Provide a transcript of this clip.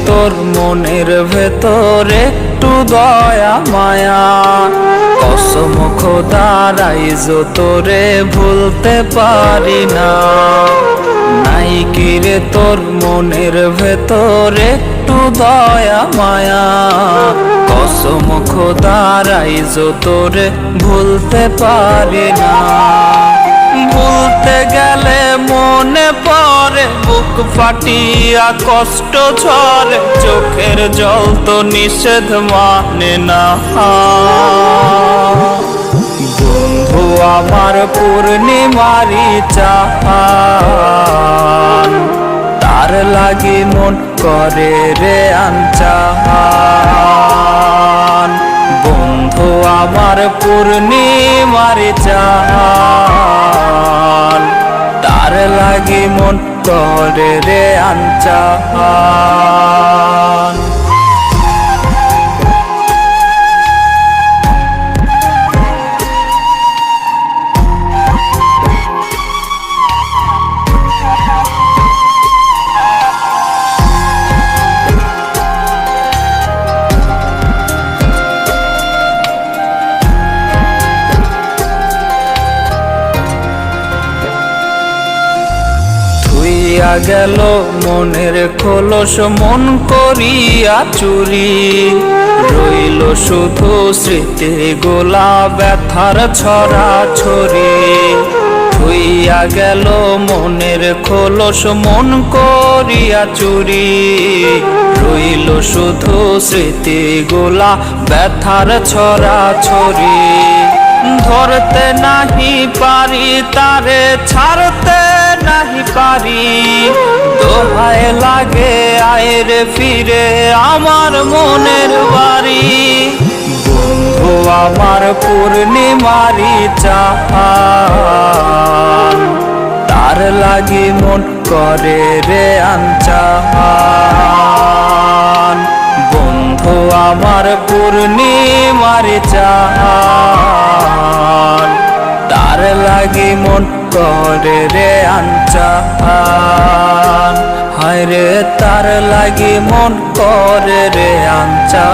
তোর মনের ভেতরে একটু দয়া মায়া। কসম খোদার আইজো তোরে ভুলতে পারি না। নাই কি রে তোর মনের ভেতরে একটু দয়া মায়া। কসম খোদার আইজো তোরে ভুলতে পারি না। ভুলতে গেলে মনে পড়ে বুক ফাটিয়া কষ্ট ঝরে, চোখের জল তো নিষেধ মানে না। বন্ধু আমার পূর্ণিমারি চাহান, তার লাগি মন করে রে আনচান। বন্ধু আমার পূর্ণিমারি চাহান, তার লাগি মন করে রে আনচান। গেল মনের খোলস মন করিয়া চুরি, রইল শুধু স্মৃতি গোলা ব্যথার ছড়া ছড়ি। থুইয়া গেল মনের খোলস মন করিয়া চুরি, রইল শুধু স্মৃতি গোলা ব্যথার ছড়া ছড়ি। ধরতে নাহি পারি তারে, ছাড়তে নাহি পারি, দোহায় লাগে আয়ের ফিরে আমার মনের বাড়ি। বন্ধু আমার পূর্ণিমারি চাহান, তার লাগি মন করে রে আনচান। বন্ধু আমার পূর্ণিমারি চাহান, তার লাগি মন করে রে আনচান। হায় রে তার লাগি মন করে রে আনচান।